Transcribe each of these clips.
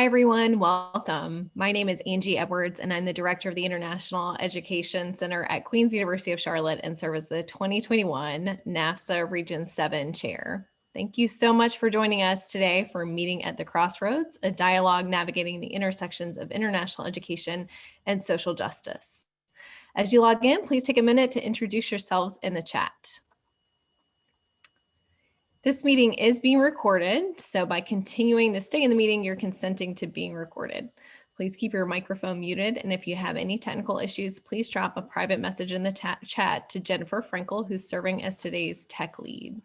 Hi, everyone. Welcome. My name is Angie Edwards, and I'm the director of the International Education Center at Queen's University of Charlotte and serve as the 2021 NAFSA Region 7 Chair. Thank you so much for joining us today for Meeting at the Crossroads, a dialogue navigating the intersections of international education and social justice. As you log in, please take a minute to introduce yourselves in the chat. This meeting is being recorded, so by continuing to stay in the meeting, you're consenting to being recorded. Please keep your microphone muted, and if you have any technical issues, please drop a private message in the chat to Jennifer Frankel, who's serving as today's tech lead.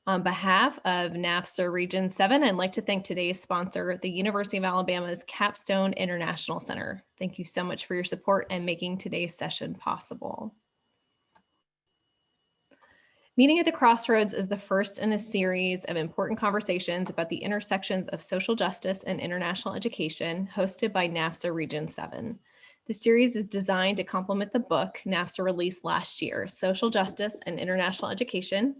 On behalf of NAFSA Region 7, I'd like to thank today's sponsor, the University of Alabama's Capstone International Center. Thank you so much for your support and making today's session possible. Meeting at the Crossroads is the first in a series of important conversations about the intersections of social justice and international education, hosted by NAFSA Region 7. The series is designed to complement the book NAFSA released last year, Social Justice and International Education,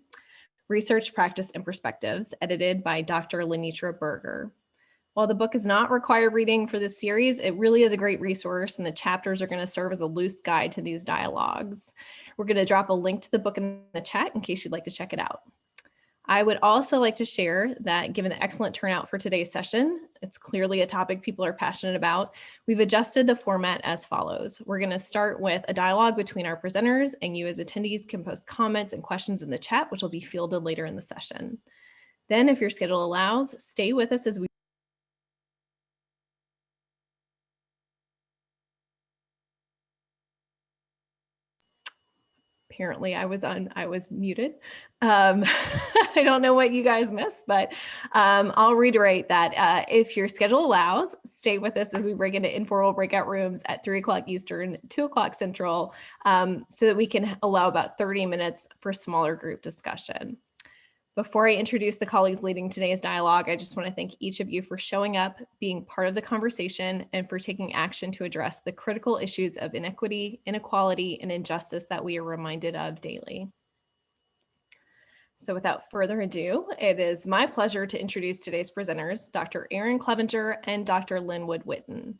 Research, Practice, and Perspectives, edited by Dr. Lenitra Berger. While the book is not required reading for this series, it really is a great resource, and the chapters are going to serve as a loose guide to these dialogues. We're going to drop a link to the book in the chat in case you'd like to check it out. I would also like to share that given the excellent turnout for today's session, it's clearly a topic people are passionate about, we've adjusted the format as follows. We're going to start with a dialogue between our presenters, and you as attendees can post comments and questions in the chat, which will be fielded later in the session. Then, if your schedule allows, stay with us as we Apparently I was muted. I don't know what you guys missed, but I'll reiterate that if your schedule allows, stay with us as we break into informal breakout rooms at 3 o'clock Eastern, 2 o'clock Central, so that we can allow about 30 minutes for smaller group discussion. Before I introduce the colleagues leading today's dialogue, I just want to thank each of you for showing up, being part of the conversation, and for taking action to address the critical issues of inequity, inequality, and injustice that we are reminded of daily. So without further ado, it is my pleasure to introduce today's presenters, Dr. Aaron Clevenger and Dr. Linwood Whitten.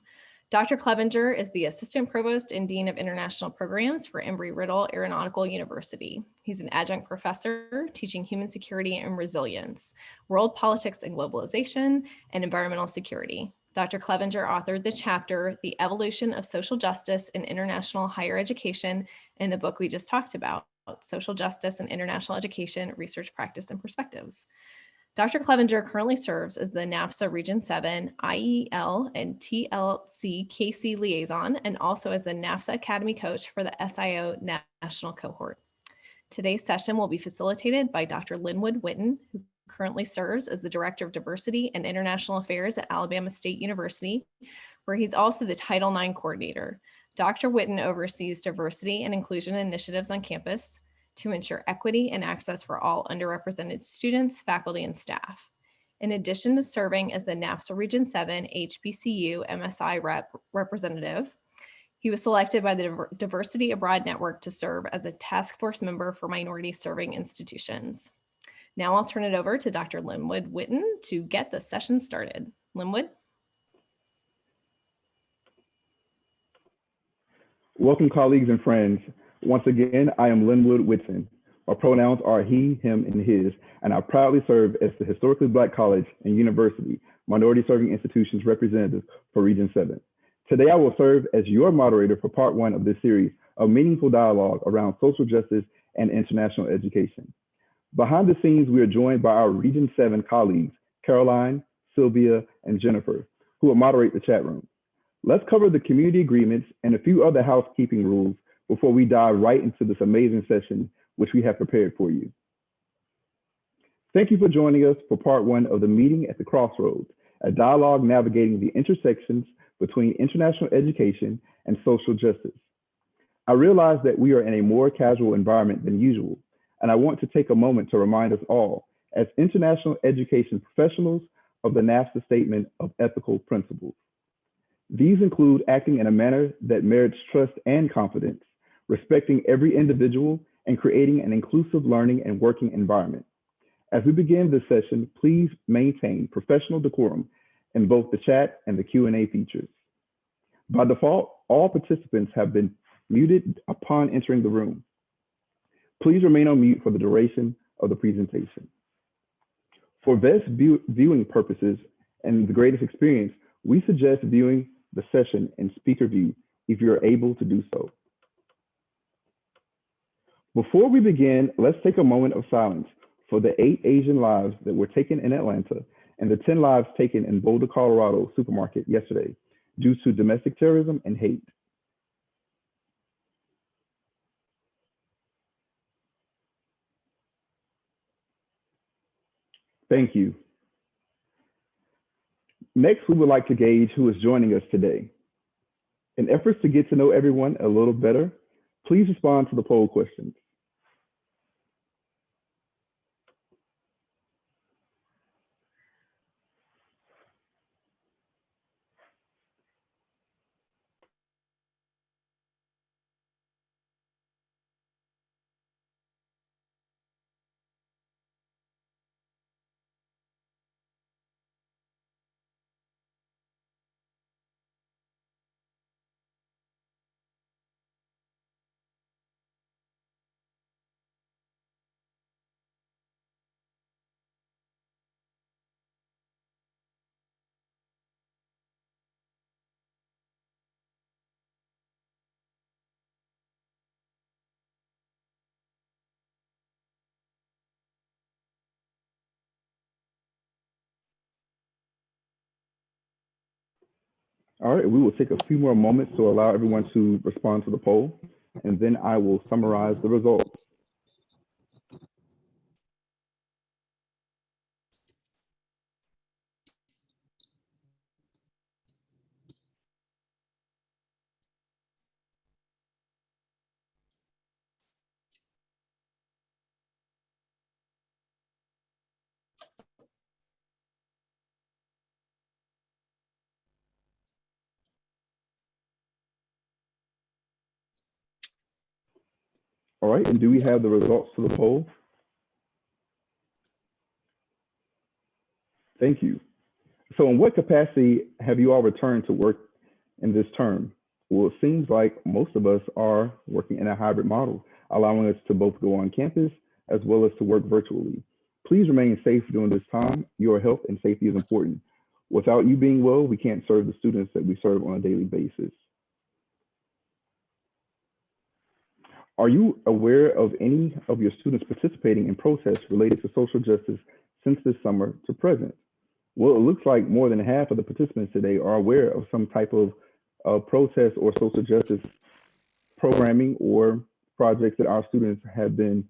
Dr. Clevenger is the Assistant Provost and Dean of International Programs for Embry-Riddle Aeronautical University. He's an adjunct professor teaching human security and resilience, world politics and globalization, and environmental security. Dr. Clevenger authored the chapter, The Evolution of Social Justice in International Higher Education, in the book we just talked about, Social Justice and International Education, Research, Practice, and Perspectives. Dr. Clevenger currently serves as the NAFSA Region 7 IEL and TLC KC liaison, and also as the NAFSA Academy coach for the SIO National Cohort. Today's session will be facilitated by Dr. Linwood Whitten, who currently serves as the Director of Diversity and International Affairs at Alabama State University, where he's also the Title IX coordinator. Dr. Whitten oversees diversity and inclusion initiatives on campus to ensure equity and access for all underrepresented students, faculty, and staff. In addition to serving as the NAFSA Region 7 HBCU MSI representative, he was selected by the Diversity Abroad Network to serve as a task force member for minority serving institutions. Now I'll turn it over to Dr. Linwood Whitten to get the session started. Linwood? Welcome, colleagues and friends. Once again, I am Linwood Whitten. My pronouns are he, him, and his, and I proudly serve as the Historically Black College and University Minority Serving Institutions representative for Region 7. Today, I will serve as your moderator for part 1 of this series of meaningful dialogue around social justice and international education. Behind the scenes, we are joined by our Region 7 colleagues, Caroline, Sylvia, and Jennifer, who will moderate the chat room. Let's cover the community agreements and a few other housekeeping rules before we dive right into this amazing session, which we have prepared for you. Thank you for joining us for part 1 of the Meeting at the Crossroads, a dialogue navigating the intersections between international education and social justice. I realize that we are in a more casual environment than usual, and I want to take a moment to remind us all, as international education professionals, of the NAFSA Statement of Ethical Principles. These include acting in a manner that merits trust and confidence, respecting every individual, and creating an inclusive learning and working environment. As we begin this session, please maintain professional decorum in both the chat and the Q&A features. By default, all participants have been muted upon entering the room. Please remain on mute for the duration of the presentation. For best viewing purposes and the greatest experience, we suggest viewing the session in speaker view if you're able to do so. Before we begin, let's take a moment of silence for the 8 Asian lives that were taken in Atlanta and the 10 lives taken in Boulder, Colorado supermarket yesterday due to domestic terrorism and hate. Thank you. Next, we would like to gauge who is joining us today. In efforts to get to know everyone a little better, please respond to the poll questions. All right, we will take a few more moments to allow everyone to respond to the poll, and then I will summarize the results. All right, and do we have the results to the poll? Thank you. So in what capacity have you all returned to work in this term? Well, it seems like most of us are working in a hybrid model, allowing us to both go on campus as well as to work virtually. Please remain safe during this time. Your health and safety is important. Without you being well, we can't serve the students that we serve on a daily basis. Are you aware of any of your students participating in protests related to social justice since this summer to present? Well, it looks like more than half of the participants today are aware of some type of protest or social justice programming or projects that our students have been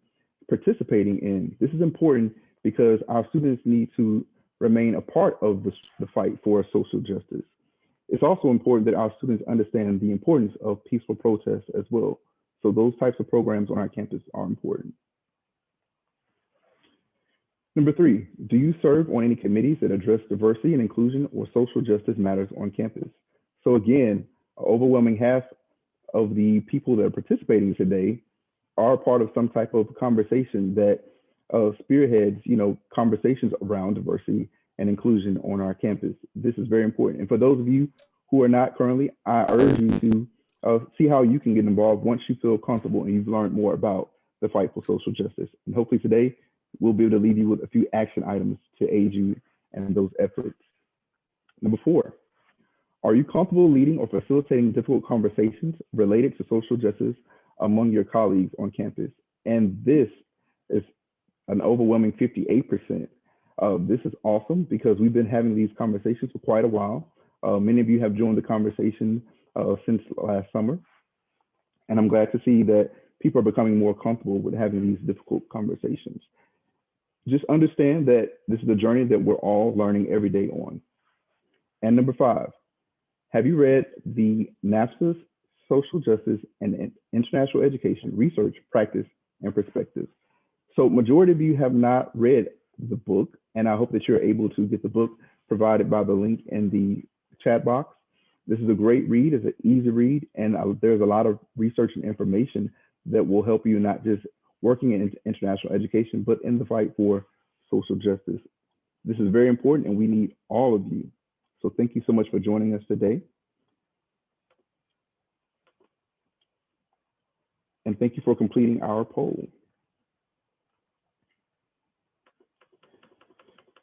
participating in. This is important because our students need to remain a part of the fight for social justice. It's also important that our students understand the importance of peaceful protests as well. So those types of programs on our campus are important. Number 3, do you serve on any committees that address diversity and inclusion or social justice matters on campus? So again, an overwhelming half of the people that are participating today are part of some type of conversation that spearheads, conversations around diversity and inclusion on our campus. This is very important. And for those of you who are not currently, I urge you to see how you can get involved once you feel comfortable and you've learned more about the fight for social justice. And hopefully today, we'll be able to leave you with a few action items to aid you in those efforts. Number 4, are you comfortable leading or facilitating difficult conversations related to social justice among your colleagues on campus? And this is an overwhelming 58%. This is awesome because we've been having these conversations for quite a while. Many of you have joined the conversation since last summer. And I'm glad to see that people are becoming more comfortable with having these difficult conversations. Just understand that this is a journey that we're all learning every day on. And number 5, have you read the NAFSA's Social Justice and International Education Research, Practice, and Perspectives? So majority of you have not read the book, and I hope that you're able to get the book provided by the link in the chat box. This is a great read, it's an easy read, and there's a lot of research and information that will help you not just working in international education, but in the fight for social justice. This is very important and we need all of you. So thank you so much for joining us today. And thank you for completing our poll.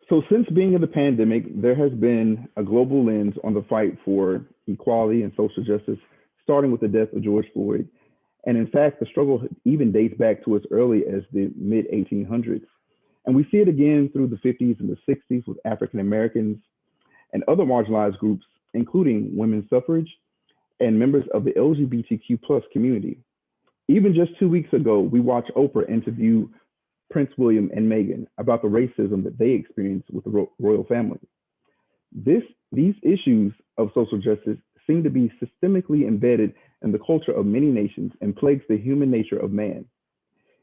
So since being in the pandemic, there has been a global lens on the fight for equality and social justice, starting with the death of George Floyd. And in fact, the struggle even dates back to as early as the mid 1800s. And we see it again through the 50s and the 60s with African Americans and other marginalized groups, including women's suffrage and members of the LGBTQ plus community. Even just 2 weeks ago, we watched Oprah interview Prince William and Meghan about the racism that they experienced with the royal family. These issues of social justice seem to be systemically embedded in the culture of many nations and plagues the human nature of man.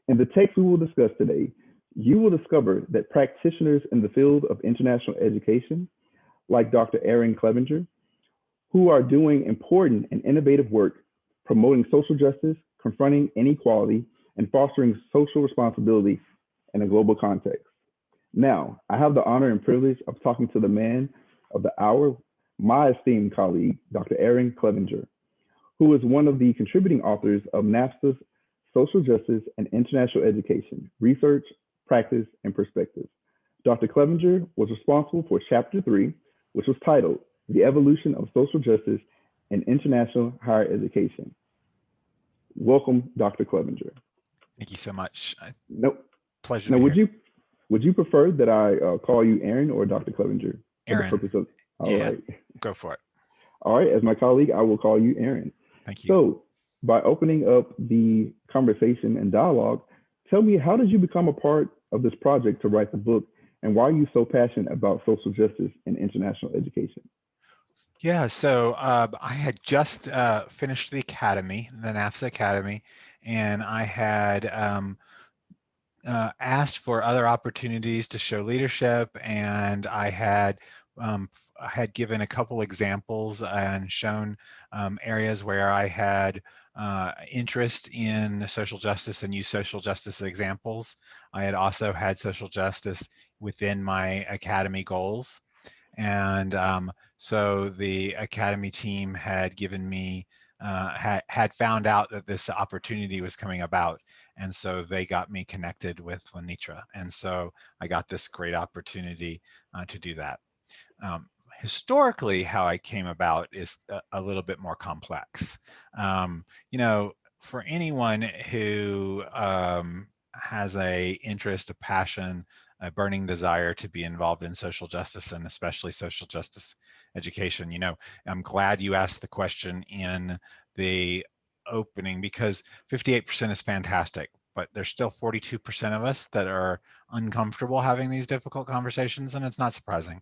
In the text we will discuss today, you will discover that practitioners in the field of international education, like Dr. Aaron Clevenger, who are doing important and innovative work promoting social justice, confronting inequality, and fostering social responsibility in a global context. Now, I have the honor and privilege of talking to the man of the hour, my esteemed colleague, Dr. Aaron Clevenger, who is one of the contributing authors of NAFSA's Social Justice and International Education, Research, Practice, and Perspective. Dr. Clevenger was responsible for Chapter 3, which was titled The Evolution of Social Justice and International Higher Education. Welcome, Dr. Clevenger. Thank you so much. Nope. Pleasure Now, to be here. would you prefer that I call you Aaron or Dr. Clevenger? Aaron. For the purpose of, all right. Go for it. All right. As my colleague, I will call you Aaron. Thank you. So, by opening up the conversation and dialogue, tell me, how did you become a part of this project to write the book, and why are you so passionate about social justice and international education? Yeah, so I had just finished the academy, the NAFSA Academy, and I had asked for other opportunities to show leadership, and I had given a couple examples and shown areas where I had interest in social justice and used social justice examples. I had also had social justice within my academy goals. And so the academy team had given me, had found out that this opportunity was coming about. And so they got me connected with Lenitra. And so I got this great opportunity to do that. Historically, how I came about is a little bit more complex. You know, for anyone who has a interest, a passion, a burning desire to be involved in social justice, and especially social justice education. You know, I'm glad you asked the question in the opening, because 58% is fantastic, but there's still 42% of us that are uncomfortable having these difficult conversations, and it's not surprising.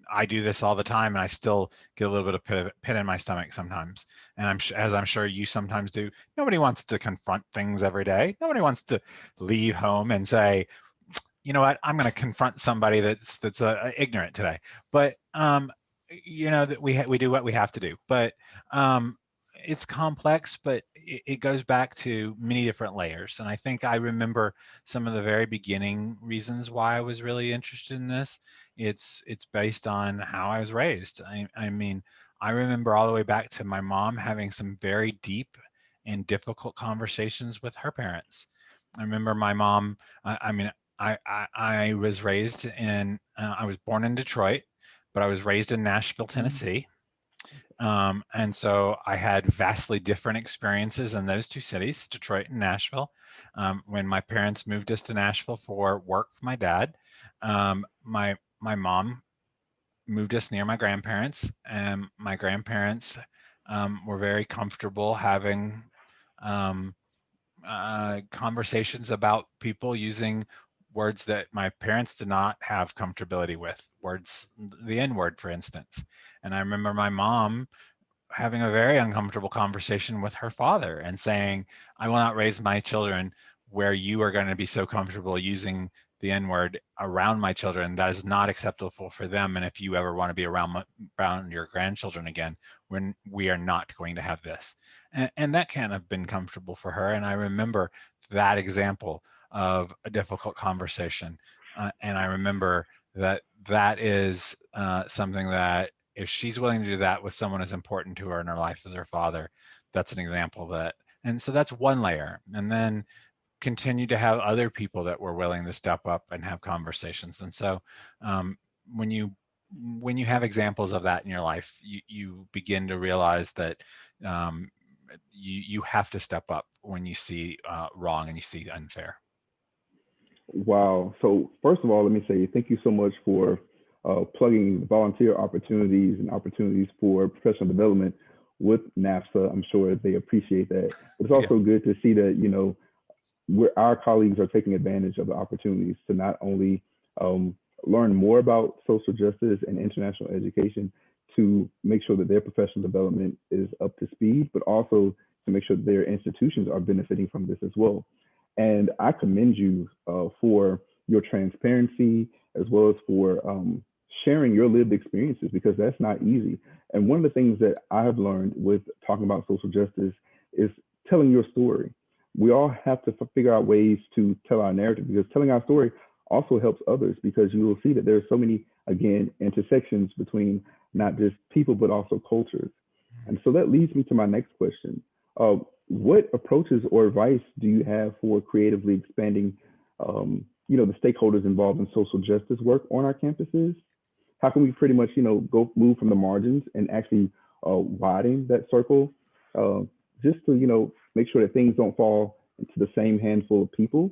I do this all the time, and I still get a little bit of pit in my stomach sometimes. And as I'm sure you sometimes do, nobody wants to confront things every day. Nobody wants to leave home and say, you know what, I'm going to confront somebody that's ignorant today. But you know, that we do what we have to do. But it's complex, but it goes back to many different layers. And I think I remember some of the very beginning reasons why I was really interested in this. It's based on how I was raised. I mean, I remember all the way back to my mom having some very deep and difficult conversations with her parents. I remember my mom, I was raised in, I was born in Detroit, but I was raised in Nashville, Tennessee. And so I had vastly different experiences in those two cities, Detroit and Nashville. When my parents moved us to Nashville for work for my dad, my mom moved us near my grandparents, and my grandparents were very comfortable having conversations about people using words that my parents did not have comfortability with, words, the N-word, for instance. And I remember my mom having a very uncomfortable conversation with her father and saying, I will not raise my children where you are going to be so comfortable using the N-word around my children. That is not acceptable for them. And if you ever want to be around your grandchildren again, when we are not going to have this. And that can't have been comfortable for her. And I remember that example of a difficult conversation. And I remember that is something that if she's willing to do that with someone as important to her in her life as her father, that's an example that, and so that's one layer. And then continue to have other people that were willing to step up and have conversations. And so when you have examples of that in your life, you begin to realize that you have to step up when you see wrong and you see unfair. Wow. So first of all, let me say thank you so much for plugging volunteer opportunities and opportunities for professional development with NAFSA. I'm sure they appreciate that. But it's Yeah. also good to see that, you know, our colleagues are taking advantage of the opportunities to not only learn more about social justice and international education, to make sure that their professional development is up to speed, but also to make sure that their institutions are benefiting from this as well. And I commend you for your transparency as well as for sharing your lived experiences, because that's not easy. And one of the things that I have learned with talking about social justice is telling your story. We all have to figure out ways to tell our narrative, because telling our story also helps others, because you will see that there are so many, again, intersections between not just people, but also cultures. And so that leads me to my next question. What approaches or advice do you have for creatively expanding, you know, the stakeholders involved in social justice work on our campuses? How can we pretty much, you know, move from the margins and actually widen that circle, just to, you know, make sure that things don't fall into the same handful of people,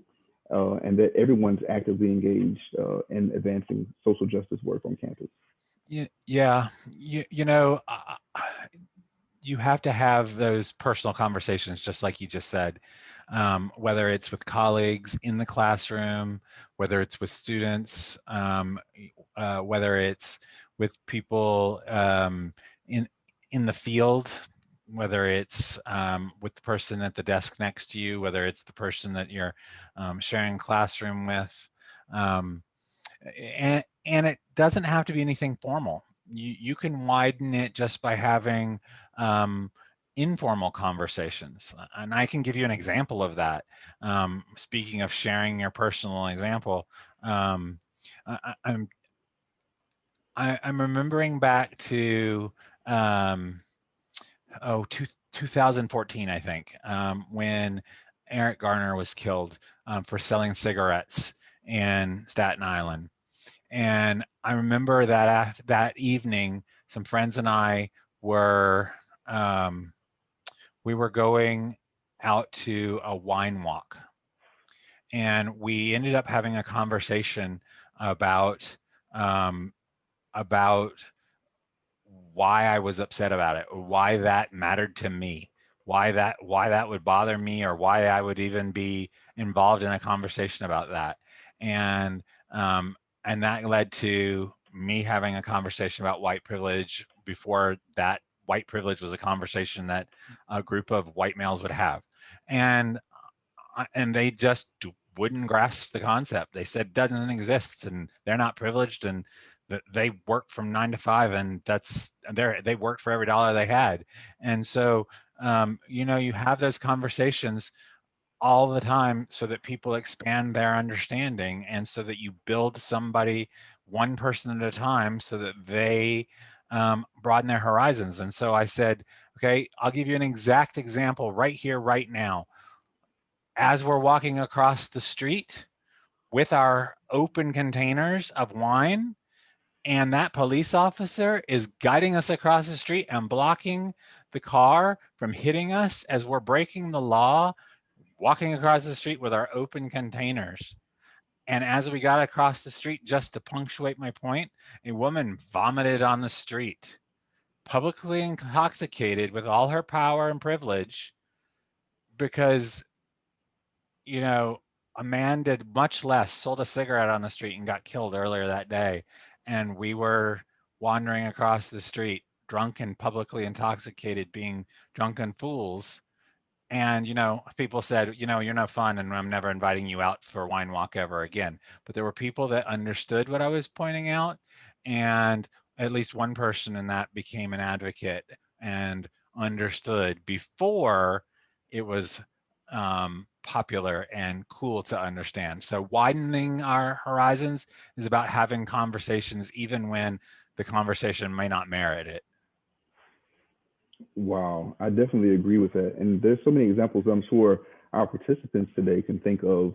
and that everyone's actively engaged in advancing social justice work on campus? Yeah, you know, you have to have those personal conversations, just like you just said, whether it's with colleagues in the classroom, whether it's with students, whether it's with people in the field, whether it's with the person at the desk next to you, whether it's the person that you're sharing classroom with. And it doesn't have to be anything formal. You can widen it just by having informal conversations. And I can give you an example of that. Speaking of sharing your personal example, I'm remembering back to 2014, I think, when Eric Garner was killed for selling cigarettes in Staten Island. And I remember that that evening, some friends and I were we were going out to a wine walk, and we ended up having a conversation about why I was upset about it, why that mattered to me, why that would bother me, or why I would even be involved in a conversation about that. And that led to me having a conversation about white privilege before that white privilege was a conversation that a group of white males would have. And they just wouldn't grasp the concept. They said it doesn't exist and they're not privileged, and they worked from 9 to 5, and they worked for every dollar they had. And so you know, you have those conversations all the time so that people expand their understanding, and so that you build somebody one person at a time so that they broaden their horizons. And so I said, okay, I'll give you an exact example right here, right now. As we're walking across the street with our open containers of wine, and that police officer is guiding us across the street and blocking the car from hitting us as we're breaking the law, walking across the street with our open containers. And as we got across the street, just to punctuate my point, a woman vomited on the street, publicly intoxicated with all her power and privilege, because, you know, a man did much less, sold a cigarette on the street and got killed earlier that day. And we were wandering across the street, drunk and publicly intoxicated, being drunken fools. And, you know, people said, you know, you're no fun and I'm never inviting you out for a wine walk ever again. But there were people that understood what I was pointing out. And at least one person in that became an advocate and understood before it was popular and cool to understand. So widening our horizons is about having conversations even when the conversation may not merit it. Wow, I definitely agree with that. And there's so many examples I'm sure our participants today can think of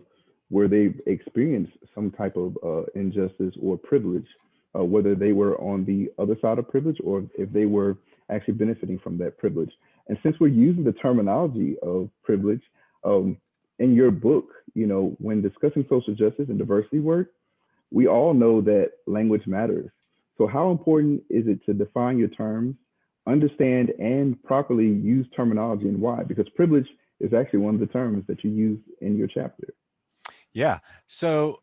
where they've experienced some type of injustice or privilege, whether they were on the other side of privilege or if they were actually benefiting from that privilege. And since we're using the terminology of privilege, in your book, when discussing social justice and diversity work, we all know that language matters. So how important is it to define your terms, understand and properly use terminology, and why? Because privilege is actually one of the terms that you use in your chapter. Yeah, so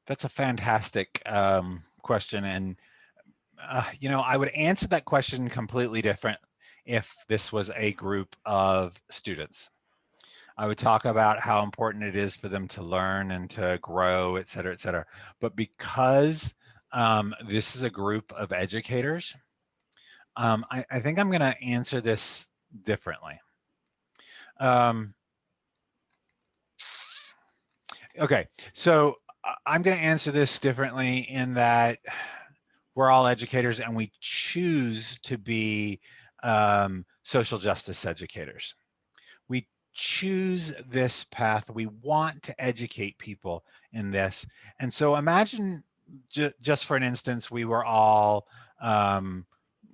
that's a fantastic question. And, I would answer that question completely different if this was a group of students. I would talk about how important it is for them to learn and to grow, et cetera, et cetera. But because this is a group of educators, I think I'm going to answer this differently. Okay, so I'm going to answer this differently in that we're all educators and we choose to be social justice educators. We choose this path. We want to educate people in this. And so imagine, just for an instance, we were all, I'm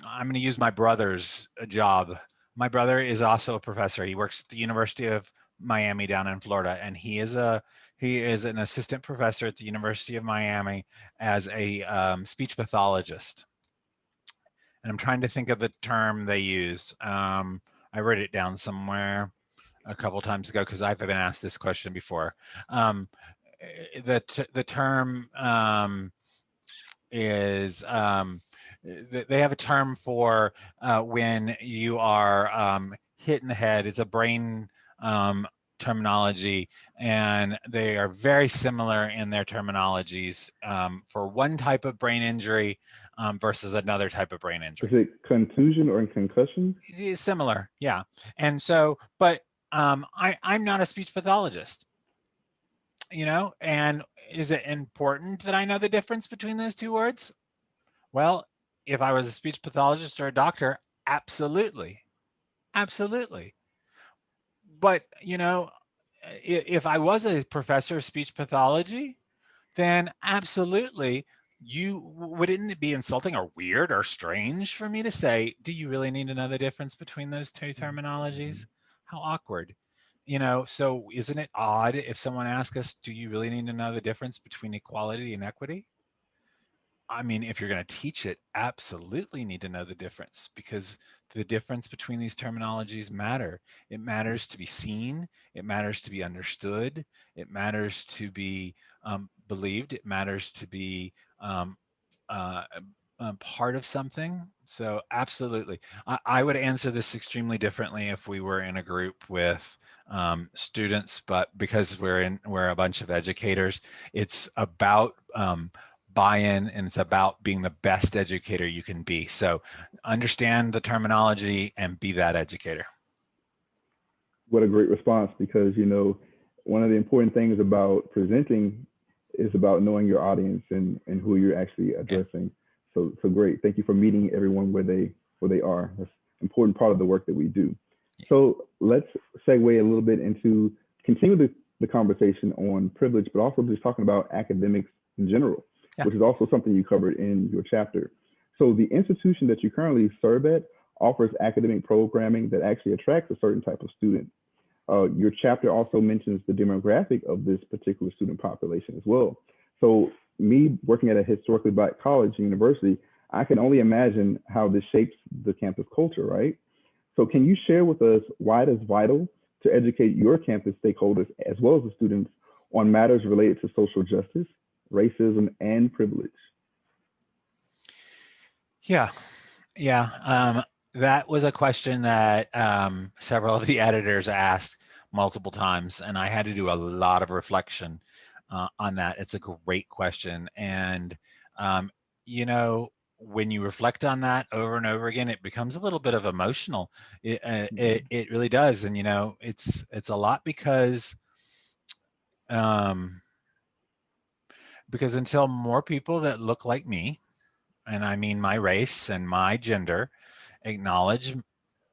going to use my brother's job. My brother is also a professor. He works at the University of Miami down in Florida, and he is an assistant professor at the University of Miami as a speech pathologist. And I'm trying to think of the term they use. I wrote it down somewhere a couple times ago because I've been asked this question before. The term is they have a term for when you are hit in the head. It's a brain terminology, and they are very similar in their terminologies for one type of brain injury versus another type of brain injury. Is it contusion or concussion? It is similar, yeah. And so, but I'm not a speech pathologist, and is it important that I know the difference between those two words? Well, if I was a speech pathologist or a doctor, absolutely. Absolutely. But, if I was a professor of speech pathology, then absolutely, wouldn't it be insulting or weird or strange for me to say, do you really need to know the difference between those two terminologies? How awkward. So isn't it odd if someone asks us, do you really need to know the difference between equality and equity? I mean, if you're going to teach it, absolutely need to know the difference, because the difference between these terminologies matter. It matters to be seen. It matters to be understood. It matters to be believed. It matters to be part of something. So absolutely. I would answer this extremely differently if we were in a group with students, but because we're a bunch of educators, it's about buy-in, and it's about being the best educator you can be. So understand the terminology and be that educator. What a great response, because one of the important things about presenting is about knowing your audience and who you're actually addressing. Yeah. So great. Thank you for meeting everyone where they are. That's an important part of the work that we do. Yeah. So let's segue a little bit into continue the conversation on privilege, but also just talking about academics in general. Yeah. Which is also something you covered in your chapter. So the institution that you currently serve at offers academic programming that actually attracts a certain type of student. Your chapter also mentions the demographic of this particular student population as well. So me working at a historically Black college and university, I can only imagine how this shapes the campus culture, right? So can you share with us why it is vital to educate your campus stakeholders as well as the students on matters related to social justice, racism, and privilege? Yeah. That was a question that several of the editors asked multiple times, and I had to do a lot of reflection on that. It's a great question. And, when you reflect on that over and over again, it becomes a little bit of emotional. It really does. And, you know, it's a lot because until more people that look like me, and I mean my race and my gender, acknowledge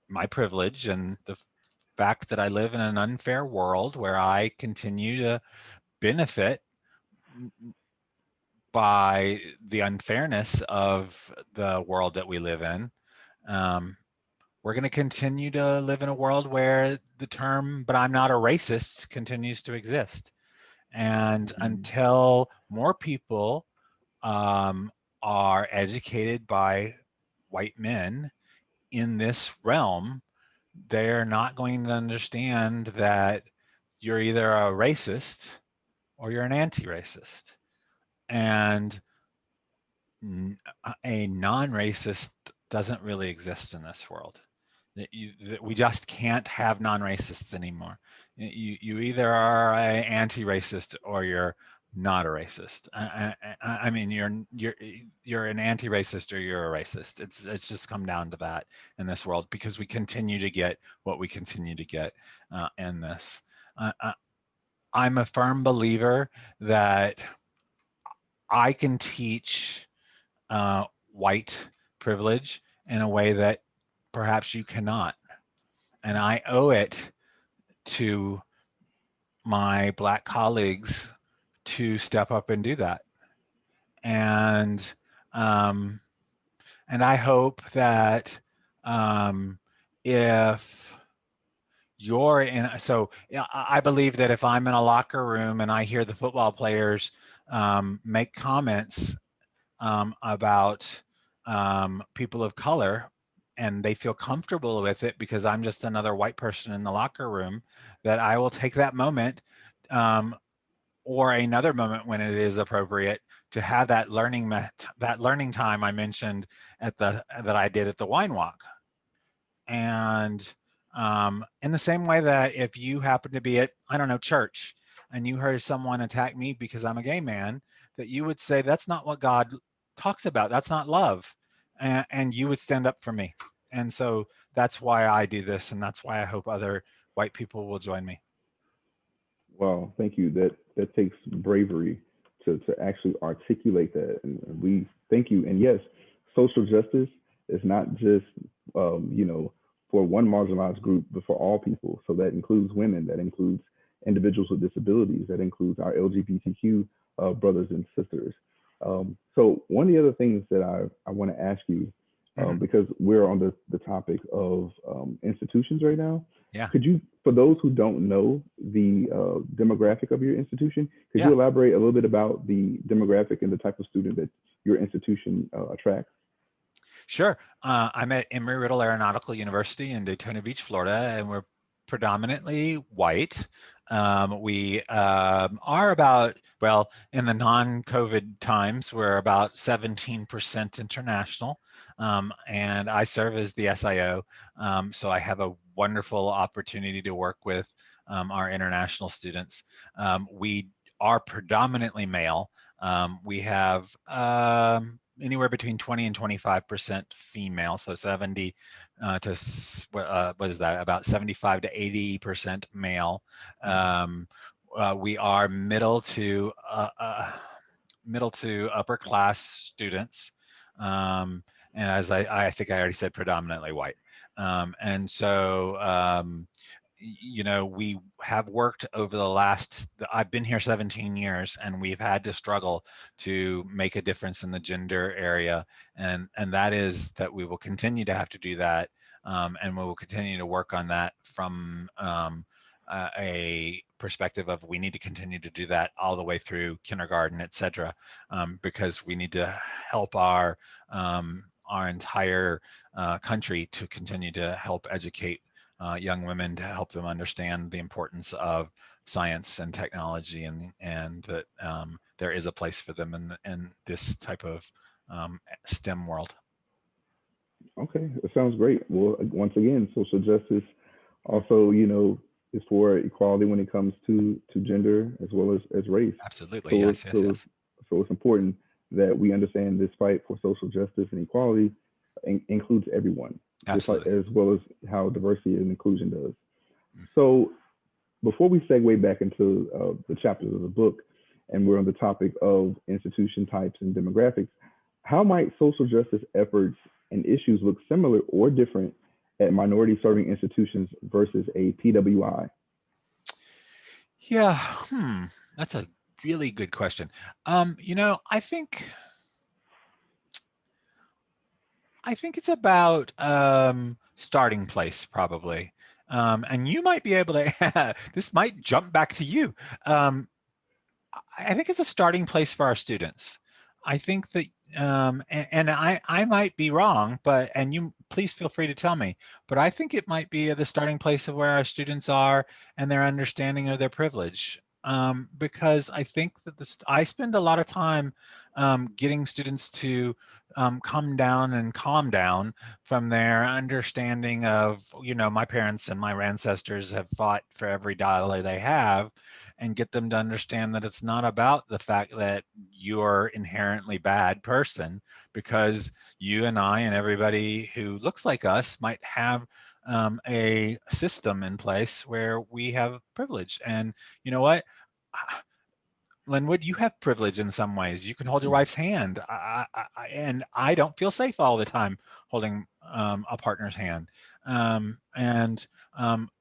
my privilege and the fact that I live in an unfair world where I continue to benefit by the unfairness of the world that we live in, we're going to continue to live in a world where the term "but I'm not a racist" continues to exist. And until more people are educated by white men in this realm, they're not going to understand that you're either a racist or you're an anti-racist. And a non-racist doesn't really exist in this world. We just can't have non-racists anymore. You either are an anti-racist or you're not a racist. I mean, you're an anti-racist or you're a racist. It's just come down to that in this world because we continue to get what we continue to get in this. I'm a firm believer that I can teach white privilege in a way that perhaps you cannot. And I owe it to my Black colleagues to step up and do that. And I hope that if you're in, so I believe that if I'm in a locker room and I hear the football players make comments about people of color, and they feel comfortable with it because I'm just another white person in the locker room, that I will take that moment or another moment when it is appropriate to have that learning time I mentioned that I did at the wine walk. And in the same way that if you happen to be at, I don't know, church, and you heard someone attack me because I'm a gay man, that you would say, that's not what God talks about. That's not love. And you would stand up for me. And so that's why I do this. And that's why I hope other white people will join me. Well, thank you. That takes bravery to actually articulate that, and we thank you. And yes, social justice is not just you know, for one marginalized group, but for all people. So that includes women, that includes individuals with disabilities, that includes our LGBTQ brothers and sisters. So one of the other things that I want to ask you, because we're on the topic of institutions right now. Yeah. Could you, for those who don't know the demographic of your institution, could you elaborate a little bit about the demographic and the type of student that your institution attracts? Sure. I'm at Embry-Riddle Aeronautical University in Daytona Beach, Florida, and we're predominantly white. We are about, well, in the non-COVID times, we're about 17% international, and I serve as the SIO, so I have a wonderful opportunity to work with our international students. We are predominantly male. We have anywhere between 20 and 25% female, so 70 to what is that? About 75 to 80% male. We are middle to upper class students, and as I think I already said, predominantly white. And so you know, we have worked over the last, I've been here 17 years, and we've had to struggle to make a difference in the gender area. And that is that we will continue to have to do that. And we will continue to work on that from a perspective of we need to continue to do that all the way through kindergarten, et cetera, because we need to help our entire country to continue to help educate young women, to help them understand the importance of science and technology, and that there is a place for them in this type of STEM world. Okay, that sounds great. Well, once again, social justice also, you know, is for equality when it comes to gender as well as race. Absolutely, So yes. so it's important that we understand this fight for social justice and equality includes everyone, just like Absolutely. as well as how diversity and inclusion does. Mm. So before we segue back into the chapters of the book, and we're on the topic of institution types and demographics, how might social justice efforts and issues look similar or different at minority serving institutions versus a PWI? Yeah, that's a really good question. You know, I think it's about starting place probably. And you might be able to, this might jump back to you. I think it's a starting place for our students. I think that, and I might be wrong, but, and you please feel free to tell me, but I think it might be the starting place of where our students are and their understanding of their privilege. Because I think that I spend a lot of time getting students to come down and calm down from their understanding of, you know, my parents and my ancestors have fought for every dollar they have, and get them to understand that it's not about the fact that you're inherently bad person, because you and I and everybody who looks like us might have a system in place where we have privilege. And you know what? Linwood, you have privilege in some ways. You can hold your wife's hand, and I don't feel safe all the time holding a partner's hand. And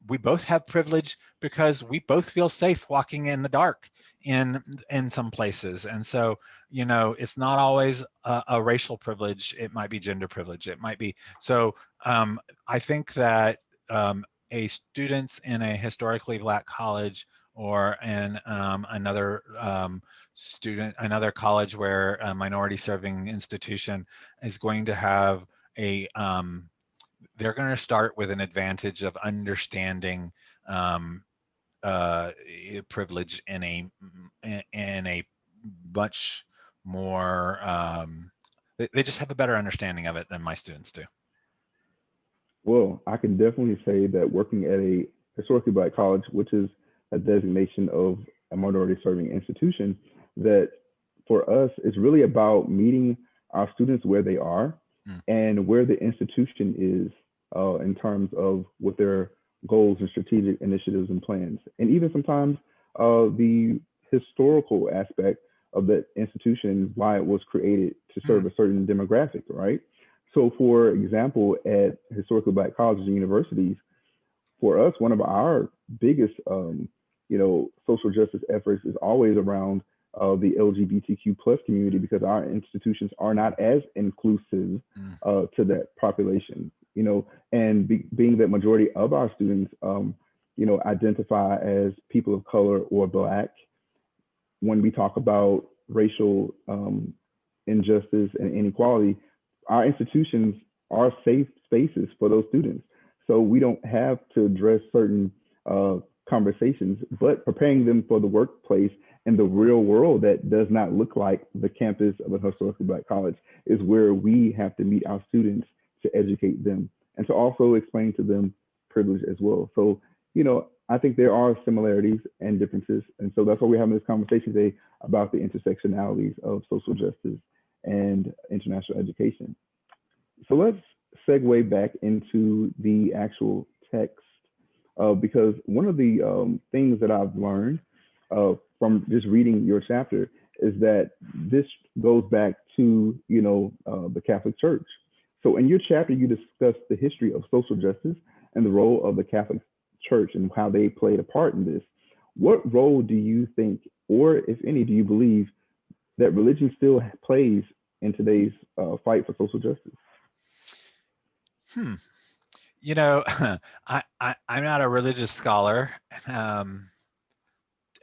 we both have privilege because we both feel safe walking in the dark in some places. And so, you know, it's not always a racial privilege. It might be gender privilege. It might be. So I think that a students in a historically Black college or in another another college where a minority serving institution is going to have a, they're going to start with an advantage of understanding privilege in a much more, they just have a better understanding of it than my students do. Well, I can definitely say that working at a historically Black college, which is a designation of a minority serving institution, that for us is really about meeting our students where they are Mm. and where the institution is in terms of what their goals and strategic initiatives and plans. And even sometimes the historical aspect of that institution, why it was created to serve a certain demographic, right? So, for example, at historically Black colleges and universities, for us, one of our biggest, social justice efforts is always around the LGBTQ plus community, because our institutions are not as inclusive to that population. And being that majority of our students, identify as people of color or Black, when we talk about racial injustice and inequality, our institutions are safe spaces for those students. So we don't have to address certain conversations, but preparing them for the workplace and the real world that does not look like the campus of a historically Black college is where we have to meet our students to educate them and to also explain to them privilege as well. So, I think there are similarities and differences. And so that's why we're having this conversation today about the intersectionalities of social justice and international education. So let's segue back into the actual text, because one of the things that I've learned from just reading your chapter is that this goes back to, the Catholic Church. So in your chapter, you discuss the history of social justice and the role of the Catholic Church and how they played a part in this. What role do you think, or if any, do you believe that religion still plays in today's fight for social justice? You know, I'm not a religious scholar, and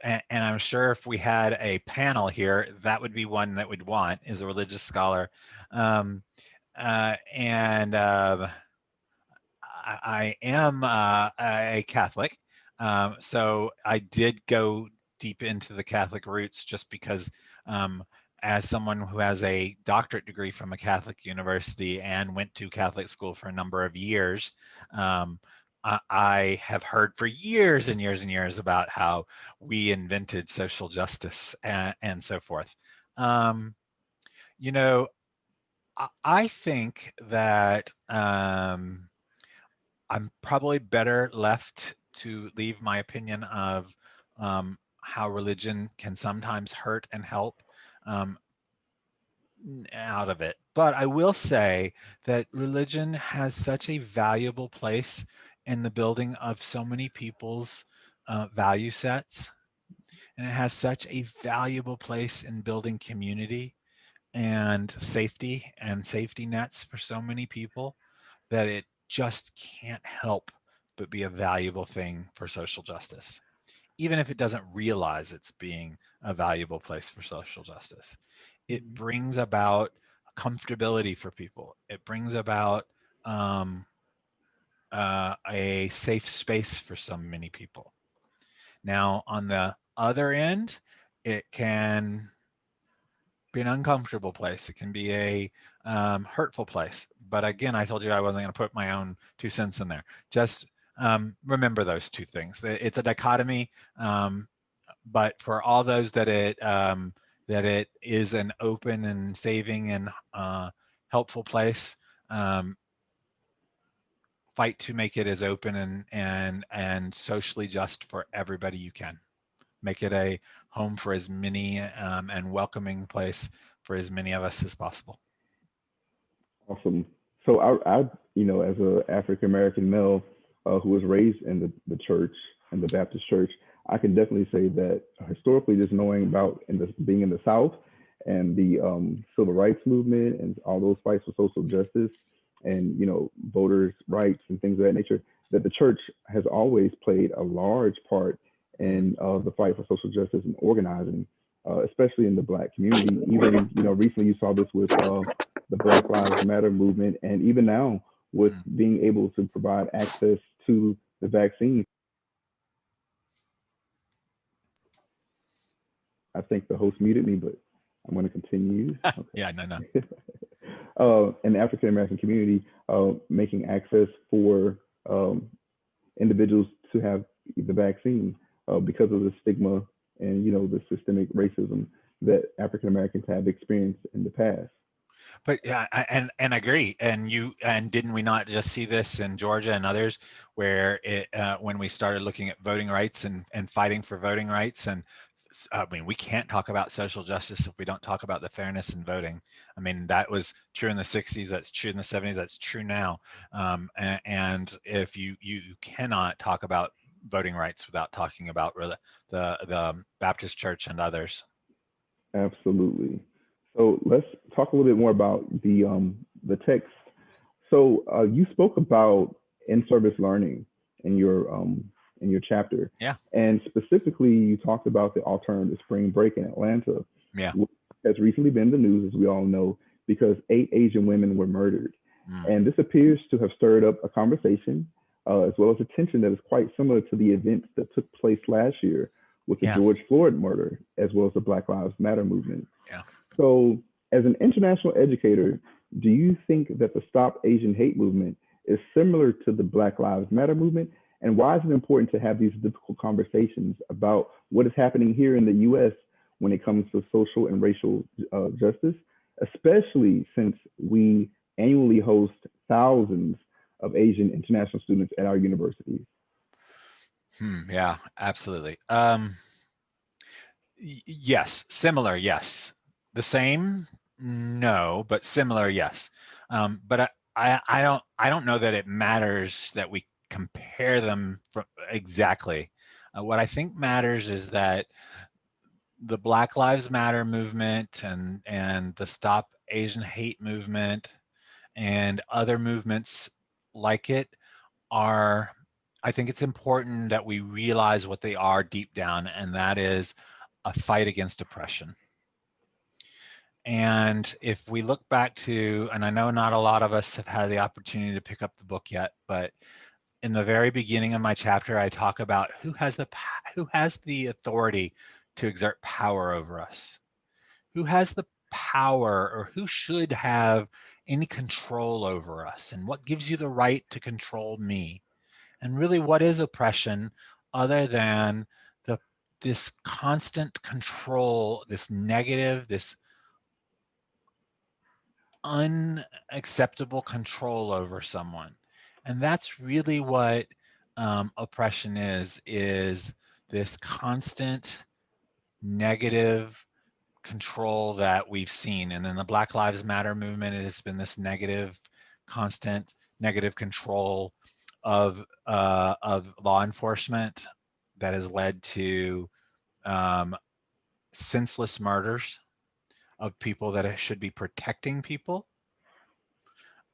I'm sure if we had a panel here, that would be one that we'd want, is a religious scholar. And I am a Catholic, so I did go deep into the Catholic roots just because, as someone who has a doctorate degree from a Catholic university and went to Catholic school for a number of years, I have heard for years and years and years about how we invented social justice and so forth. You know, I think that I'm probably better left to leave my opinion of how religion can sometimes hurt and help um, out of it. But I will say that religion has such a valuable place in the building of so many people's value sets, and it has such a valuable place in building community and safety nets for so many people, that it just can't help but be a valuable thing for social justice, even if it doesn't realize it's being a valuable place for social justice. It brings about comfortability for people. It brings about a safe space for so many people. Now, on the other end, it can be an uncomfortable place. It can be a hurtful place. But again, I told you I wasn't going to put my own 2 cents in there. Just remember those two things. It's a dichotomy, but for all those that it is an open and saving and helpful place, fight to make it as open and socially just for everybody you can. Make it a home for as many and welcoming place for as many of us as possible. Awesome. So as a African American male who was raised in the church, in the Baptist church, I can definitely say that historically, just knowing about being in the South and the civil rights movement and all those fights for social justice and voters' rights and things of that nature, that the church has always played a large part in the fight for social justice and organizing, especially in the Black community. Even recently you saw this with the Black Lives Matter movement, and even now with being able to provide access to the vaccine. I think the host muted me, but I'm going to continue. Okay. Yeah, no. In the African American community, making access for individuals to have the vaccine because of the stigma and the systemic racism that African Americans have experienced in the past. But yeah, and I agree. And didn't we not just see this in Georgia and others, where when we started looking at voting rights and fighting for voting rights, and I mean, we can't talk about social justice if we don't talk about the fairness in voting. I mean, that was true in the 60s, that's true in the 70s, that's true now. And if you cannot talk about voting rights without talking about the Baptist Church and others. Absolutely. So let's talk a little bit more about the text. So you spoke about in-service learning in your chapter. Yeah. And specifically, you talked about the alternative spring break in Atlanta, Yeah. which has recently been in the news, as we all know, because 8 Asian women were murdered. And this appears to have stirred up a conversation, as well as a tension that is quite similar to the events that took place last year with the George Floyd murder, as well as the Black Lives Matter movement. Yeah. So, as an international educator, do you think that the Stop Asian Hate movement is similar to the Black Lives Matter movement? And why is it important to have these difficult conversations about what is happening here in the US when it comes to social and racial justice, especially since we annually host thousands of Asian international students at our universities? Yeah, absolutely. Yes, similar, yes. The same, no, but similar, yes. But I don't know that it matters that we compare them exactly. What I think matters is that the Black Lives Matter movement and the Stop Asian Hate movement and other movements like it are, I think it's important that we realize what they are deep down, and that is a fight against oppression. And if we look back to, and I know not a lot of us have had the opportunity to pick up the book yet, but in the very beginning of my chapter, I talk about who has the authority to exert power over us, who has the power, or who should have any control over us, and what gives you the right to control me. And really, what is oppression other than this constant control, this negative, this unacceptable control over someone. And that's really what oppression is this constant negative control that we've seen. And in the Black Lives Matter movement, it has been this negative, constant negative control of law enforcement that has led to senseless murders of people that should be protecting people.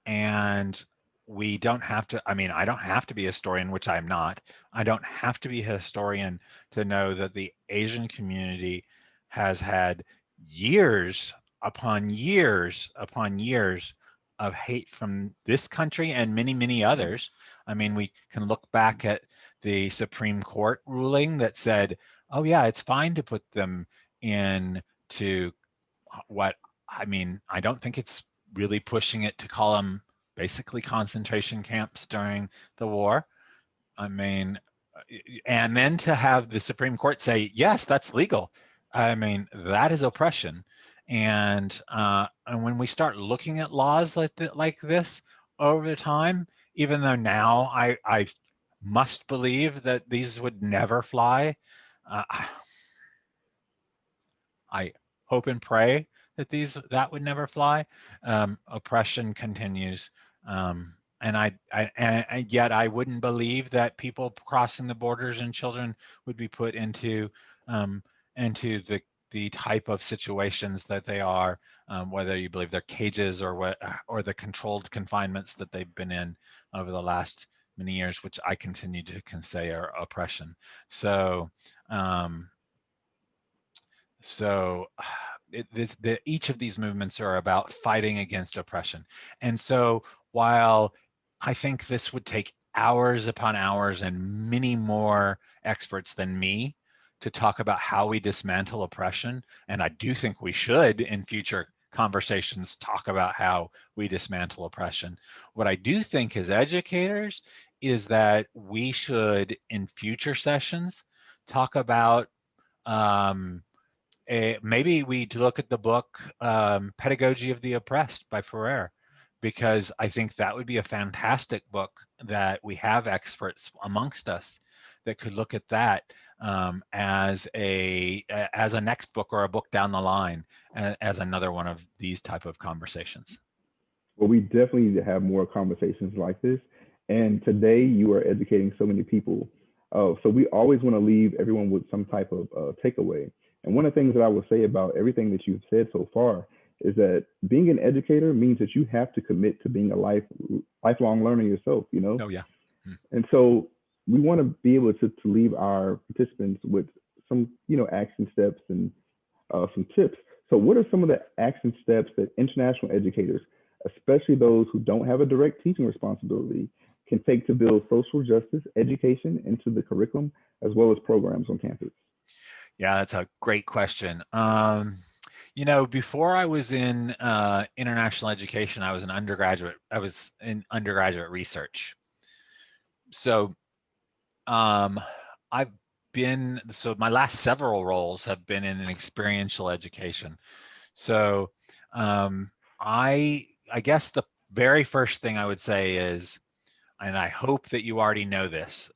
And we don't have to, I mean, I don't have to be a historian, which I'm not. I don't have to be a historian to know that the Asian community has had years upon years upon years of hate from this country and many, many others. I mean, we can look back at the Supreme Court ruling that said, oh yeah, it's fine to put them into what, I mean, I don't think it's really pushing it to call them basically concentration camps during the war. I mean, and then to have the Supreme Court say, yes, that's legal. I mean, that is oppression. And when we start looking at laws like this over time, even though now I must believe that these would never fly, I hope and pray that that would never fly. Oppression continues, and yet I wouldn't believe that people crossing the borders and children would be put into the type of situations that they are, whether you believe they're cages or the controlled confinements that they've been in over the last many years, which I continue to say are oppression. So. Each of these movements are about fighting against oppression. And so while I think this would take hours upon hours and many more experts than me to talk about how we dismantle oppression, and I do think we should in future conversations talk about how we dismantle oppression. What I do think as educators is that we should, in future sessions, talk about maybe we look at the book Pedagogy of the Oppressed by Ferrer, because I think that would be a fantastic book that we have experts amongst us that could look at that as a next book or a book down the line as another one of these type of conversations. Well, we definitely need to have more conversations like this. And today you are educating so many people. So we always want to leave everyone with some type of takeaway. And one of the things that I will say about everything that you've said so far is that being an educator means that you have to commit to being a lifelong learner yourself, you know? Oh, yeah. And so we want to be able to leave our participants with some, action steps and some tips. So what are some of the action steps that international educators, especially those who don't have a direct teaching responsibility, can take to build social justice education into the curriculum as well as programs on campus? Yeah, that's a great question. Before I was in international education, I was an undergraduate. I was in undergraduate research. So my last several roles have been in an experiential education. So I guess the very first thing I would say is, and I hope that you already know this,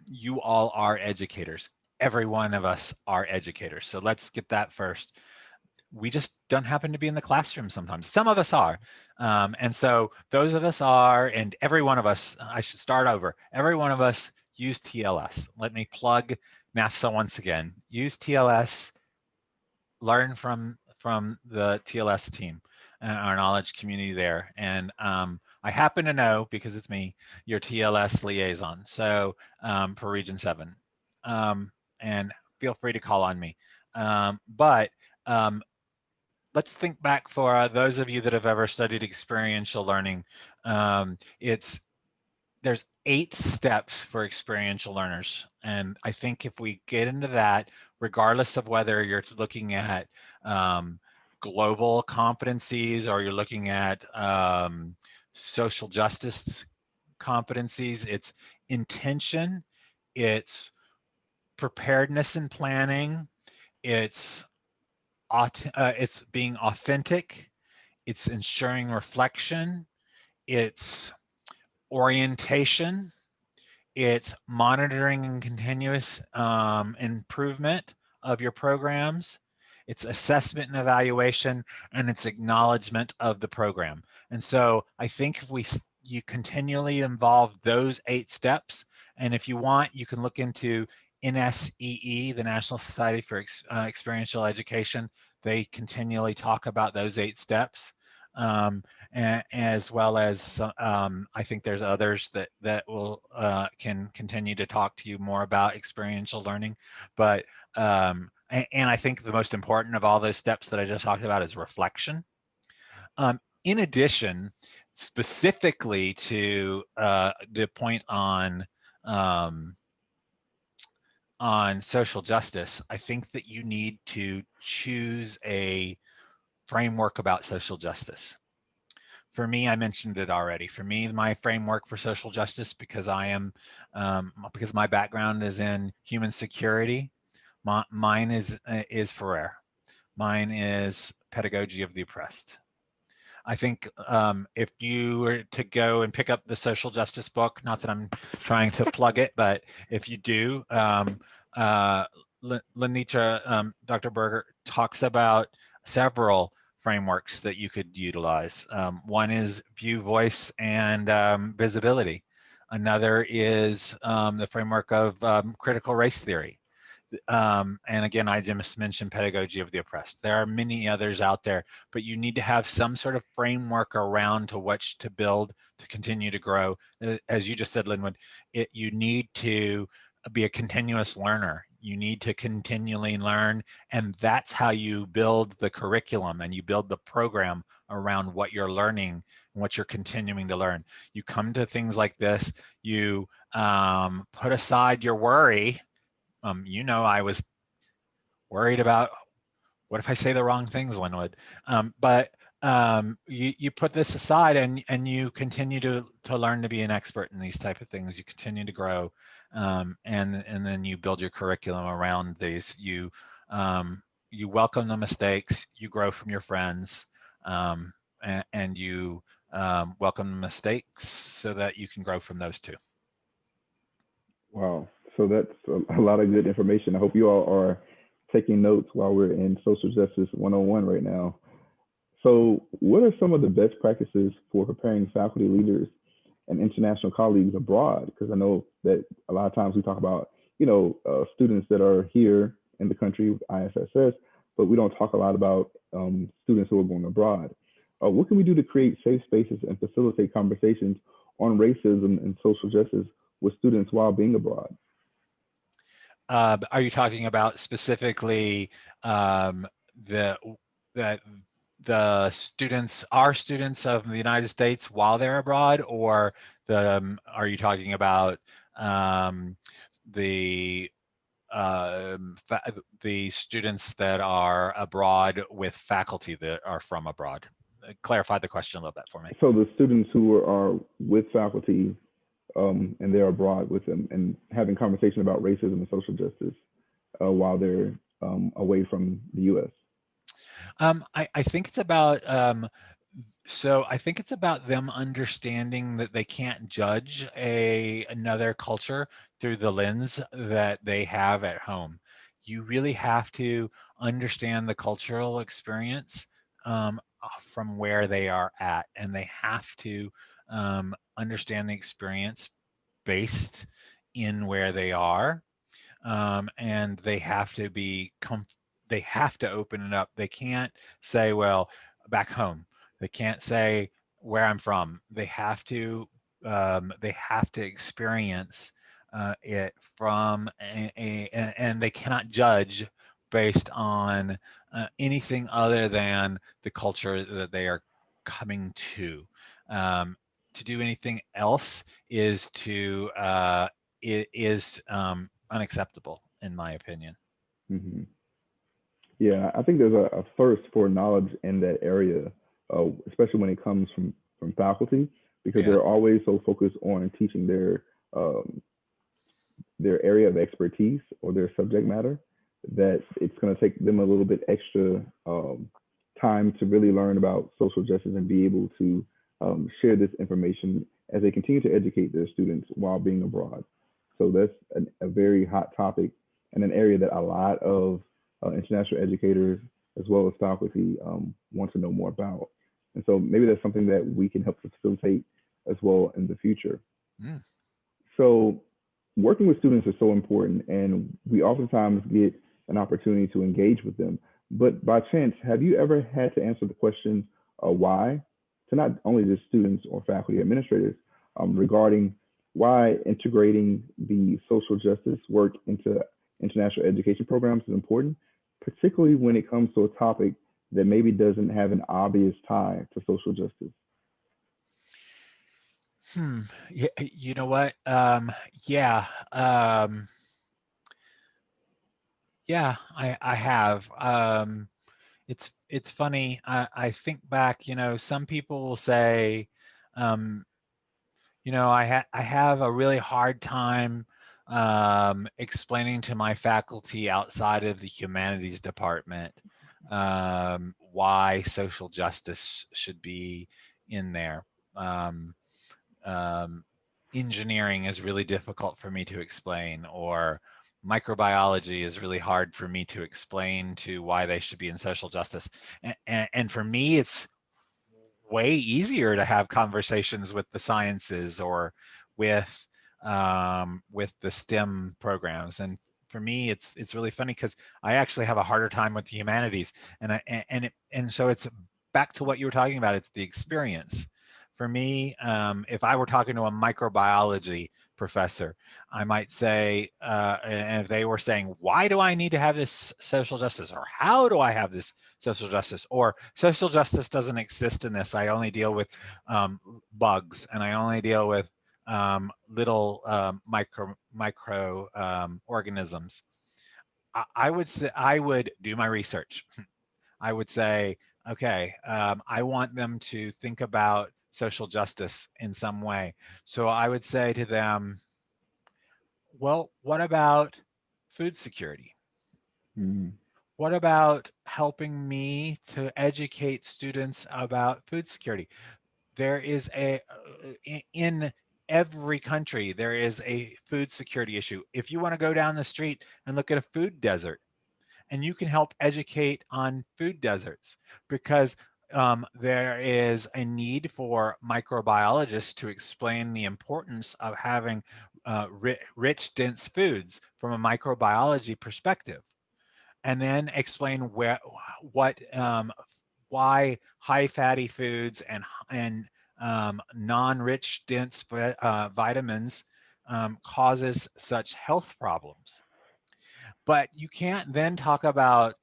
you all are educators. Every one of us are educators. So let's get that first. We just don't happen to be in the classroom sometimes. Some of us are. And so those of us are, and every one of us, I should start over. Every one of us use TLS. Let me plug NAFSA once again. Use TLS, learn from the TLS team, our knowledge community there. And I happen to know, because it's me, your TLS liaison, so for Region 7. And feel free to call on me. But let's think back for those of you that have ever studied experiential learning. There's 8 steps for experiential learners. And I think if we get into that, regardless of whether you're looking at global competencies or you're looking at social justice competencies, it's intention, it's preparedness and planning, it's it's being authentic, it's ensuring reflection, it's orientation, it's monitoring and continuous improvement of your programs, it's assessment and evaluation, and it's acknowledgement of the program. And so I think if you continually involve those 8 steps, and if you want, you can look into NSEE, the National Society for Experiential Education. They continually talk about those 8 steps. As well as I think there's others that will can continue to talk to you more about experiential learning. But and I think the most important of all those steps that I just talked about is reflection. In addition, specifically to the point on social justice, I think that you need to choose a framework about social justice. For me, I mentioned it already. For me, my framework for social justice, because because my background is in human security, mine is Ferrer. Mine is Pedagogy of the Oppressed. I think if you were to go and pick up the social justice book, not that I'm trying to plug it, but if you do, Lenitra, Dr. Berger talks about several frameworks that you could utilize. One is view, voice, and visibility. Another is the framework of critical race theory. And again, I just mentioned Pedagogy of the Oppressed. There are many others out there, but you need to have some sort of framework around to which to build to continue to grow. As you just said, Linwood, you need to be a continuous learner. You need to continually learn, and that's how you build the curriculum and you build the program around what you're learning and what you're continuing to learn. You come to things like this, you put aside your worry. I was worried about what if I say the wrong things, Linwood. But you put this aside and you continue to learn to be an expert in these type of things. You continue to grow, and then you build your curriculum around these. You welcome the mistakes. You grow from your friends, and you welcome the mistakes so that you can grow from those too. Wow. So that's a lot of good information. I hope you all are taking notes while we're in Social Justice 101 right now. So what are some of the best practices for preparing faculty leaders and international colleagues abroad? Because I know that a lot of times we talk about, students that are here in the country with ISSS, but we don't talk a lot about students who are going abroad. What can we do to create safe spaces and facilitate conversations on racism and social justice with students while being abroad? Are you talking about specifically the students, our students of the United States while they're abroad, or are you talking about the students that are abroad with faculty that are from abroad? Clarify the question a little bit for me. So the students who are with faculty and they're abroad with them and having conversation about racism and social justice while they're away from the U.S. I think it's about I think it's about them understanding that they can't judge another culture through the lens that they have at home. You really have to understand the cultural experience from where they are at, and they have to understand the experience based in where they are, and they have to be they have to open it up. They can't say, well, back home. They can't say where I'm from. They have to experience it from and they cannot judge based on anything other than the culture that they are coming to. To do anything else is unacceptable, in my opinion. Mm-hmm. Yeah, I think there's a thirst for knowledge in that area, especially when it comes from faculty, because they're always so focused on teaching their area of expertise or their subject matter that it's going to take them a little bit extra time to really learn about social justice and be able to share this information as they continue to educate their students while being abroad. So that's a very hot topic and an area that a lot of international educators as well as faculty want to know more about. And so maybe that's something that we can help to facilitate as well in the future. Mm. So working with students is so important, and we oftentimes get an opportunity to engage with them. But by chance, have you ever had to answer the question why to not only just students or faculty administrators regarding why integrating the social justice work into international education programs is important, particularly when it comes to a topic that maybe doesn't have an obvious tie to social justice? Yeah, you know what? Yeah. Yeah, I have. It's funny. I think back, some people will say, I have a really hard time explaining to my faculty outside of the humanities department why social justice should be in there. Engineering is really difficult for me to explain, or microbiology is really hard for me to explain to why they should be in social justice. And for me, it's way easier to have conversations with the sciences or with the STEM programs. And for me, it's really funny because I actually have a harder time with the humanities. And so it's back to what you were talking about. It's the experience. For me, if I were talking to a microbiology professor, I might say, and if they were saying, why do I need to have this social justice? Or how do I have this social justice? Or social justice doesn't exist in this. I only deal with bugs, and I only deal with little micro organisms. I would say, I would do my research. I would say, okay, I want them to think about social justice in some way. So I would say to them, well, what about food security? Mm. What about helping me to educate students about food security? There is in every country, there is a food security issue. If you want to go down the street and look at a food desert, and you can help educate on food deserts, because there is a need for microbiologists to explain the importance of having rich, dense foods from a microbiology perspective, and then explain why high fatty foods and non-rich, dense vitamins causes such health problems. But you can't then talk about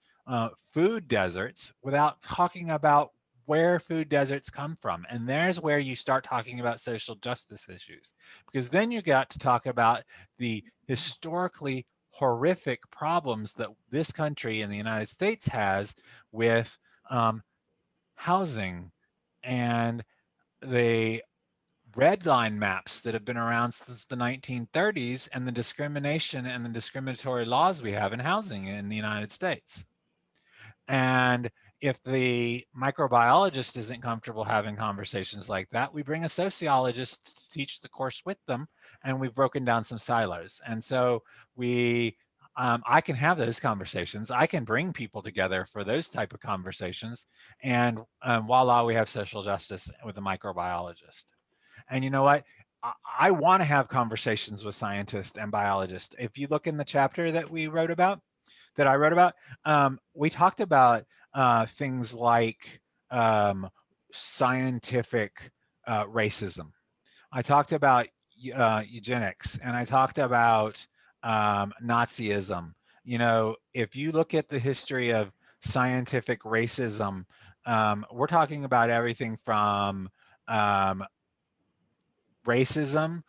food deserts without talking about where food deserts come from. And there's where you start talking about social justice issues, because then you got to talk about the historically horrific problems that this country in the United States has with housing, and the red line maps that have been around since the 1930s, and the discrimination and the discriminatory laws we have in housing in the United States. And if the microbiologist isn't comfortable having conversations like that, we bring a sociologist to teach the course with them, and we've broken down some silos. And so I can have those conversations. I can bring people together for those type of conversations, and voila, we have social justice with a microbiologist. And you know what? I want to have conversations with scientists and biologists. If you look in the chapter that I wrote about, we talked about things like scientific racism. I talked about eugenics, and I talked about Nazism. If you look at the history of scientific racism, we're talking about everything from racism.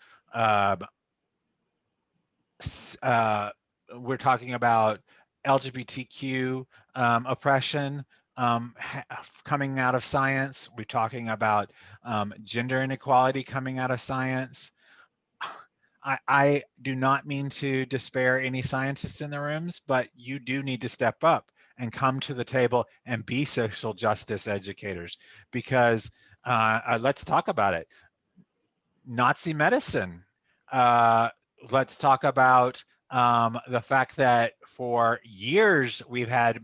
We're talking about LGBTQ oppression coming out of science. We're talking about gender inequality coming out of science. I do not mean to despair any scientists in the rooms, but you do need to step up and come to the table and be social justice educators, because let's talk about it. Nazi medicine. Let's talk about the fact that for years we've had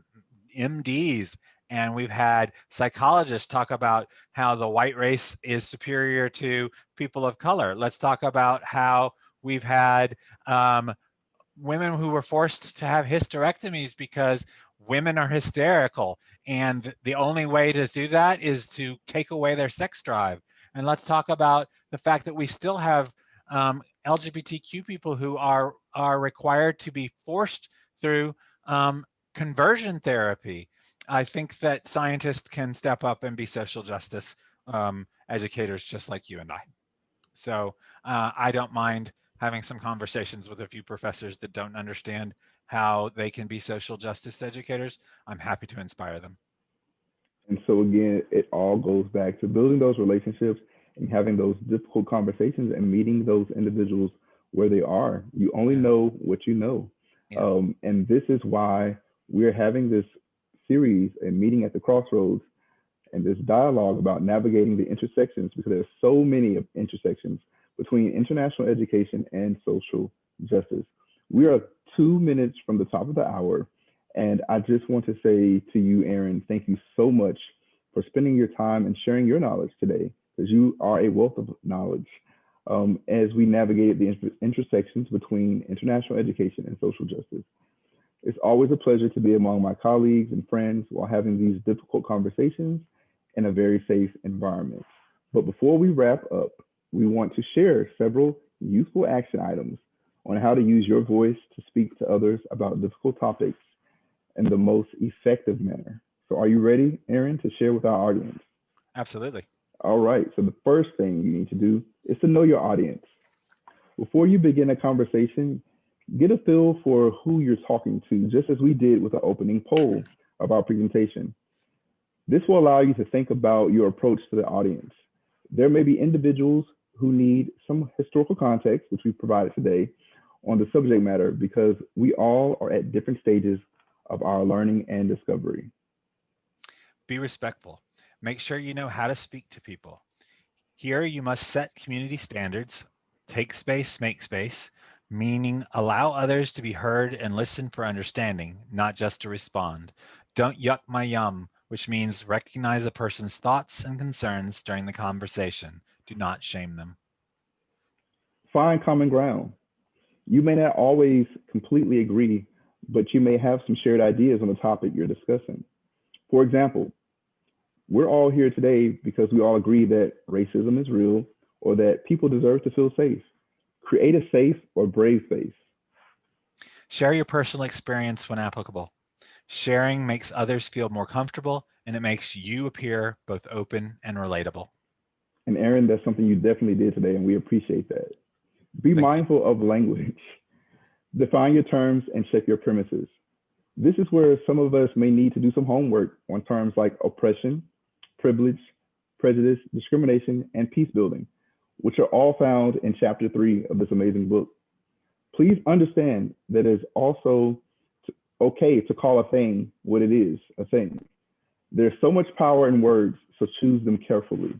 MDs and we've had psychologists talk about how the white race is superior to people of color. Let's talk about how we've had women who were forced to have hysterectomies because women are hysterical, and the only way to do that is to take away their sex drive. And let's talk about the fact that we still have LGBTQ people who are required to be forced through conversion therapy. I think that scientists can step up and be social justice educators just like you and I. So I don't mind having some conversations with a few professors that don't understand how they can be social justice educators. I'm happy to inspire them. And so again, it all goes back to building those relationships and having those difficult conversations and meeting those individuals where they are. You only know what you know. Yeah. And this is why we're having this series and meeting at the Crossroads and this dialogue about navigating the intersections, because there are so many intersections between international education and social justice. We are 2 minutes from the top of the hour. And I just want to say to you, Aaron, thank you so much for spending your time and sharing your knowledge today, because you are a wealth of knowledge as we navigated the intersections between international education and social justice. It's always a pleasure to be among my colleagues and friends while having these difficult conversations in a very safe environment. But before we wrap up, we want to share several useful action items on how to use your voice to speak to others about difficult topics in the most effective manner. So are you ready, Aaron, to share with our audience? Absolutely. All right, so the first thing you need to do is to know your audience. Before you begin a conversation, get a feel for who you're talking to, just as we did with the opening poll of our presentation. This will allow you to think about your approach to the audience. There may be individuals who need some historical context, which we provided today, on the subject matter, because we all are at different stages of our learning and discovery. Be respectful. Make sure you know how to speak to people. Here you must set community standards, take space, make space, meaning allow others to be heard and listen for understanding, not just to respond. Don't yuck my yum, which means recognize a person's thoughts and concerns during the conversation. Do not shame them. Find common ground. You may not always completely agree, but you may have some shared ideas on the topic you're discussing. For example, we're all here today because we all agree that racism is real or that people deserve to feel safe. Create a safe or brave space. Share your personal experience when applicable. Sharing makes others feel more comfortable, and it makes you appear both open and relatable. And Aaron, that's something you definitely did today, and we appreciate that. Be mindful of language. Define your terms and check your premises. This is where some of us may need to do some homework on terms like oppression, privilege, prejudice, discrimination, and peace building, which are all found in chapter 3 of this amazing book. Please understand that it's also okay to call a thing what it is, a thing. There's so much power in words, so choose them carefully.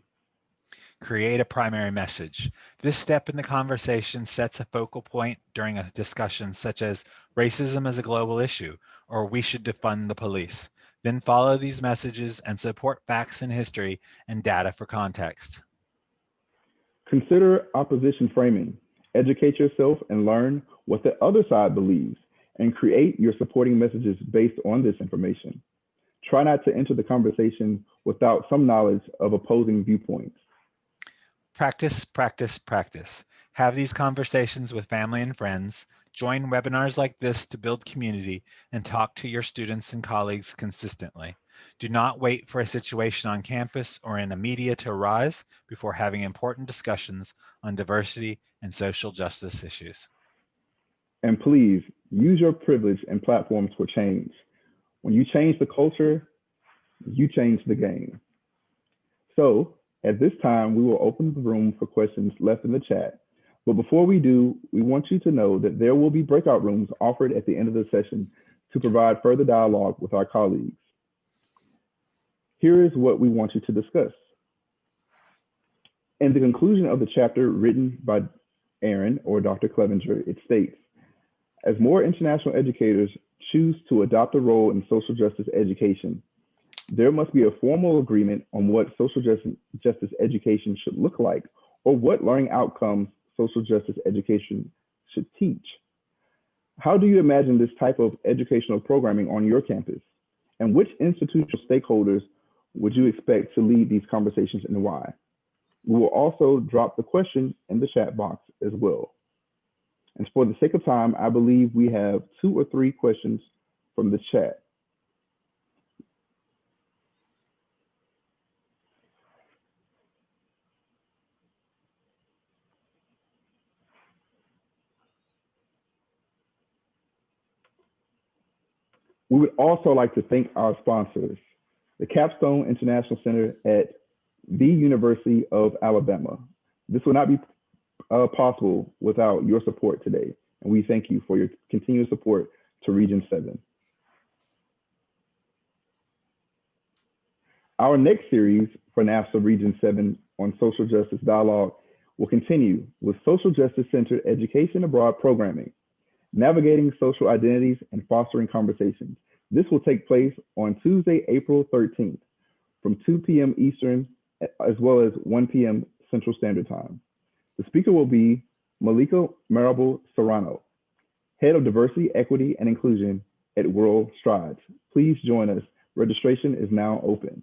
Create a primary message. This step in the conversation sets a focal point during a discussion such as racism is a global issue, or we should defund the police. Then follow these messages and support facts in history and data for context. Consider opposition framing. Educate yourself and learn what the other side believes, and create your supporting messages based on this information. Try not to enter the conversation without some knowledge of opposing viewpoints. Practice, practice, practice. Have these conversations with family and friends. Join webinars like this to build community and talk to your students and colleagues consistently. Do not wait for a situation on campus or in a media to arise before having important discussions on diversity and social justice issues. And please use your privilege and platforms for change. When you change the culture, you change the game. So at this time, we will open the room for questions left in the chat. But before we do, we want you to know that there will be breakout rooms offered at the end of the session to provide further dialogue with our colleagues. Here is what we want you to discuss. In the conclusion of the chapter written by Aaron or Dr. Clevenger, it states, as more international educators choose to adopt a role in social justice education, there must be a formal agreement on what social justice education should look like, or what learning outcomes social justice education should teach. How do you imagine this type of educational programming on your campus? And which institutional stakeholders would you expect to lead these conversations and why? We will also drop the question in the chat box as well. And for the sake of time, I believe we have 2 or 3 questions from the chat. We would also like to thank our sponsors, the Capstone International Center at the University of Alabama. This would not be possible without your support today, and we thank you for your continued support to Region 7. Our next series for NAFSA Region 7 on social justice dialogue will continue with social justice-centered education abroad programming, navigating social identities and fostering conversations. This will take place on Tuesday, April 13th from 2 p.m. Eastern, as well as 1 p.m. Central Standard Time. The speaker will be Malika Marable Serrano, Head of Diversity, Equity, and Inclusion at World Strides. Please join us. Registration is now open.